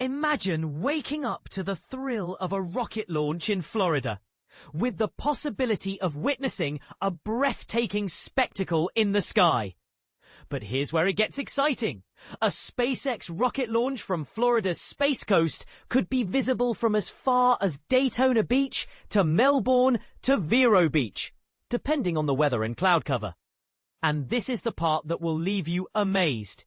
Imagine waking up to the thrill of a rocket launch in Florida, with the possibility of witnessing a breathtaking spectacle in the sky. But here's where it gets exciting. A SpaceX rocket launch from Florida's Space Coast could be visible from as far as Daytona Beach to Melbourne to Vero Beach, depending on the weather and cloud cover. And this is the part that will leave you amazed.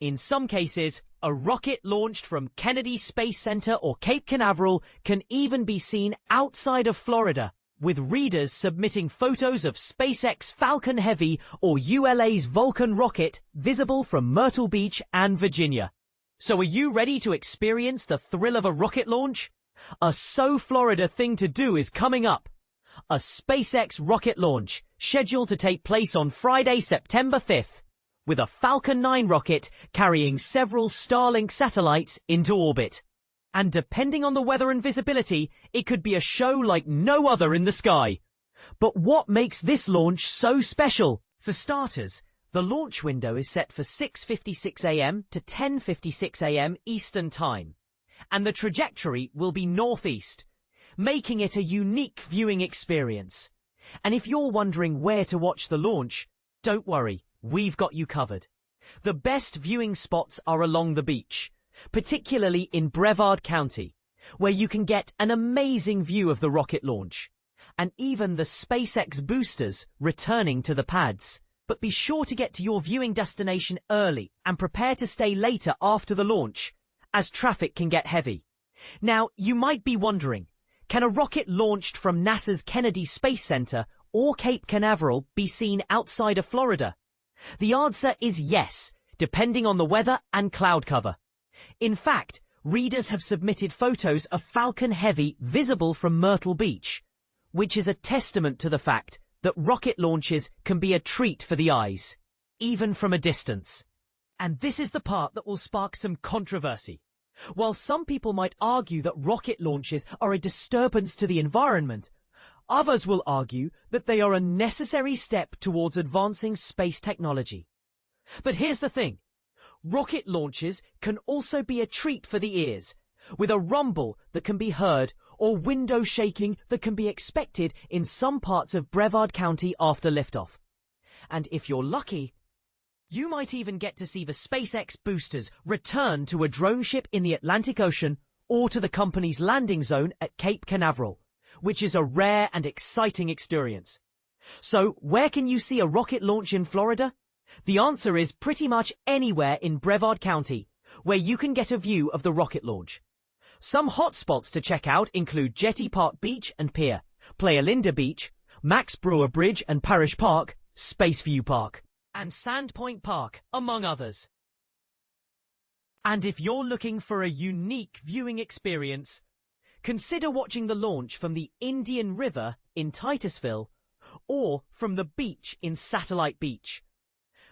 In some cases, a rocket launched from Kennedy Space Center or Cape Canaveral can even be seen outside of Florida, with readers submitting photos of SpaceX Falcon Heavy or ULA's Vulcan rocket visible from Myrtle Beach and Virginia. So are you ready to experience the thrill of a rocket launch? A So Florida thing to do is coming up. A SpaceX rocket launch scheduled to take place on Friday, September 5th. With a Falcon 9 rocket carrying several Starlink satellites into orbit. And depending on the weather and visibility, it could be a show like no other in the sky. But what makes this launch so special? For starters, the launch window is set for 6:56 a.m. to 10:56 a.m. Eastern Time. And the trajectory will be northeast, making it a unique viewing experience. And if you're wondering where to watch the launch, don't worry. We've got you covered. The best viewing spots are along the beach, particularly in Brevard County, where you can get an amazing view of the rocket launch, and even the SpaceX boosters returning to the pads. But be sure to get to your viewing destination early and prepare to stay later after the launch, as traffic can get heavy. Now, you might be wondering, can a rocket launched from NASA's Kennedy Space Center or Cape Canaveral be seen outside of Florida? The answer is yes, depending on the weather and cloud cover. In fact, readers have submitted photos of Falcon Heavy visible from Myrtle Beach, which is a testament to the fact that rocket launches can be a treat for the eyes, even from a distance. And this is the part that will spark some controversy. While some people might argue that rocket launches are a disturbance to the environment, others will argue that they are a necessary step towards advancing space technology. But here's the thing. Rocket launches can also be a treat for the ears, with a rumble that can be heard or window shaking that can be expected in some parts of Brevard County after liftoff. And if you're lucky, you might even get to see the SpaceX boosters return to a drone ship in the Atlantic Ocean or to the company's landing zone at Cape Canaveral, which is a rare and exciting experience. So, where can you see a rocket launch in Florida? The answer is pretty much anywhere in Brevard County, where you can get a view of the rocket launch. Some hotspots to check out include Jetty Park Beach and Pier, Playalinda Beach, Max Brewer Bridge and Parish Park, Spaceview Park, and Sandpoint Park, among others. And if you're looking for a unique viewing experience, consider watching the launch from the Indian River in Titusville or from the beach in Satellite Beach.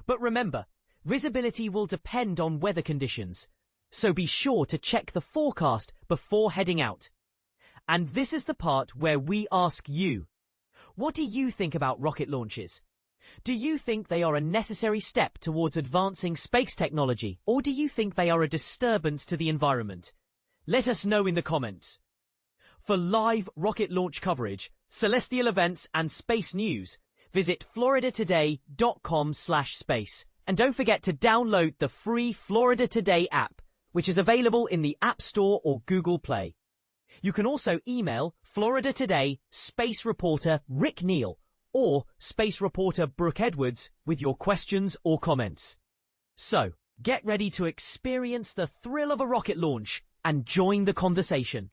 But remember, visibility will depend on weather conditions, so be sure to check the forecast before heading out. And this is the part where we ask you, what do you think about rocket launches? Do you think they are a necessary step towards advancing space technology, or do you think they are a disturbance to the environment? Let us know in the comments. For live rocket launch coverage, celestial events and space news, visit floridatoday.com/space. And don't forget to download the free Florida Today app, which is available in the App Store or Google Play. You can also email Florida Today Space Reporter Rick Neal or Space Reporter Brooke Edwards with your questions or comments. So, get ready to experience the thrill of a rocket launch and join the conversation.